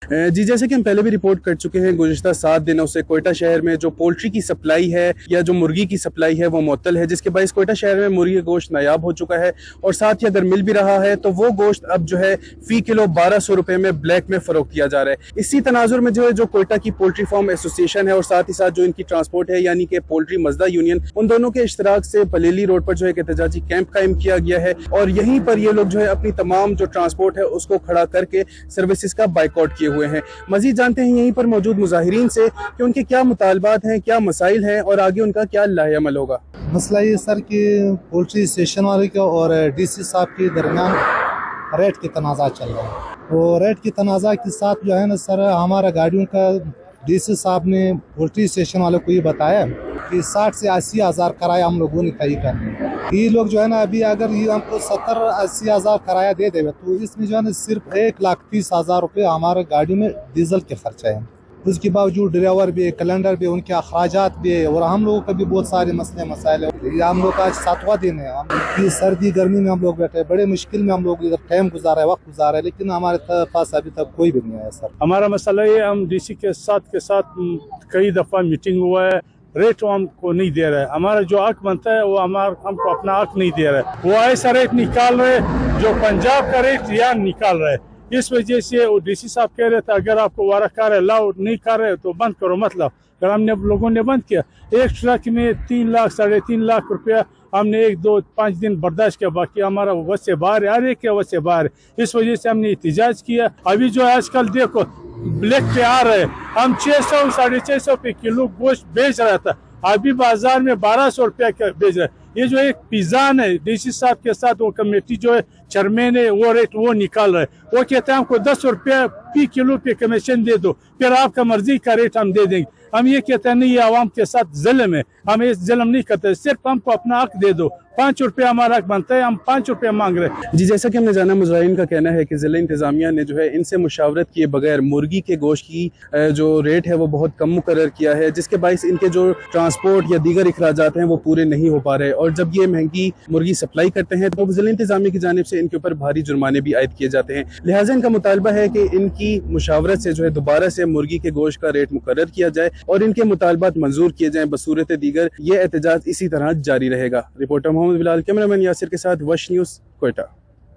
जी, जैसे कि हम पहले भी रिपोर्ट कर चुके हैं, गुज़िश्ता 7 दिनों से कोयटा शहर में जो पोल्ट्री की सप्लाई है या जो मुर्गी की सप्लाई है वो मुअत्तल है, जिसके बायस कोयटा शहर में मुर्गी का गोश्त नायाब हो चुका है। और साथ ही अगर मिल भी रहा है तो वो गोश्त अब जो है फ़ी किलो 1200 रुपये में ब्लैक में फ़रोख्त किया जा रहा है। इसी तनाजुर में जो है जो कोयटा की पोल्ट्री फार्म एसोसिएशन है और साथ ही साथ जो इनकी ट्रांसपोर्ट है यानी कि पोल्ट्री मजदा यूनियन, उन दोनों के इश्तराक से पलेली रोड पर जो है एक एहतजाजी कैंप कायम किया गया है और यहीं पर ये लोग जो है अपनी तमाम जो ट्रांसपोर्ट है उसको खड़ा करके सर्विसेज का बाइकआउट किए हुए हैं। मजीद जानते हैं यहीं पर मौजूद मुजाहिरीन से कि उनके क्या मुतालबात हैं, क्या मसाइल हैं और आगे उनका क्या लाहेअमल होगा। मसला ये सर कि पोल्ट्री स्टेशन वाले के और डीसी साहब के दरमियान रेट के तनाज़ा चल रहा है। और रेट के तनाज़ा के साथ जो है ना सर, हमारा गाड़ियों का डीसी साहब ने पोल्ट्री स्टेशन वालों को ये बताया कि 60 से 80 हज़ार किराया हम लोगों ने तय करना है। ये लोग जो है ना अभी अगर ये हमको 70-80 हज़ार किराया दे देवे तो इसमें जो है ना सिर्फ 1,30,000 रुपये हमारे गाड़ी में डीजल के खर्चा है। उसके बावजूद ड्राइवर भी, कैलेंडर भी, उनके अखराजात भी है और हम लोगों का भी बहुत सारे मसले मसाइल है। ये हम लोग का आज 7वां दिन है। हम सर्दी गर्मी में हम लोग बैठे, बड़े मुश्किल में हम लोग इधर टाइम गुजारा है, वक्त गुजारा है, लेकिन हमारे पास अभी तक कोई भी नहीं आया सर। हमारा मसला ये, हम डीसी के साथ कई दफ़ा मीटिंग हुआ है, रेट हमको नहीं दे रहा है। हमारा जो हक बनता है वो हमको अपना हक नहीं दे रहा है। वो ऐसा रेट निकाल रहे जो पंजाब का रेट यहाँ निकाल रहे हैं। इस वजह से वो डीसी साहब कह रहे थे अगर आपको वारा कार है लाओ, नहीं कर रहे तो बंद करो, मत लाओ। फिर हमने लोगों ने बंद किया। एक ट्रक में 3 लाख 3.5 लाख रुपया हमने 1-2-5 दिन बर्दाश्त किया, बाकी हमारा वस से बाहर है, हर एक के वस से बाहर है। इस वजह से हमने एहतजाज किया। अभी जो आजकल देखो ब्लैक पे आ रहे हैं, हम 600-650 रुपये किलो गोश्त बेच रहा था, अभी बाजार में 1200 रुपया बेच रहा है। ये जो एक पिजान है डीसी साहब के साथ वो कमेटी जो है चेयरमैन है, वो रेट वो निकाल रहे हैं। वो कहते हैं हमको 10 रुपया फी किलो पे कमीशन दे दो, फिर आपका मर्जी का रेट हम दे देंगे। हम ये कहते हैं नहीं, ये आवाम के साथ जुल्म है, हम ये जुल्म नहीं करते, सिर्फ हमको अपना हक दे दो। 5 रुपया हमारा हक बनता है, हम 5 रुपया मांग रहे हैं। जी, जैसा कि हमने जाना, मुजाहिरीन का कहना है कि ज़िला इंतज़ामिया ने जो है इनसे मुशावरत किए बगैर मुर्गी के गोश्त की जो रेट है वो बहुत कम मुकर्रर किया है, जिसके बायस इनके जो ट्रांसपोर्ट या दीगर अखराजात हैं वो पूरे नहीं हो पा रहे। और जब ये महंगी मुर्गी सप्लाई करते हैं तो ज़िला इंतज़ामिया की जानिब से इनके ऊपर भारी जुर्माने भी आयद किए जाते हैं। लिहाजा इनका मुतालबा है कि इनकी मुशावरत से जो है दोबारा से मुर्गी के गोश्त का रेट मुकर्रर किया जाए और इनके मुतालबात मंजूर किए जाएँ। बसूरत दीगर ये एहतजाज इसी तरह जारी रहेगा। रिपोर्टर मोहम्मद बिलाल, कैमरामैन यासिर के साथ वश न्यूज़, कोयटा।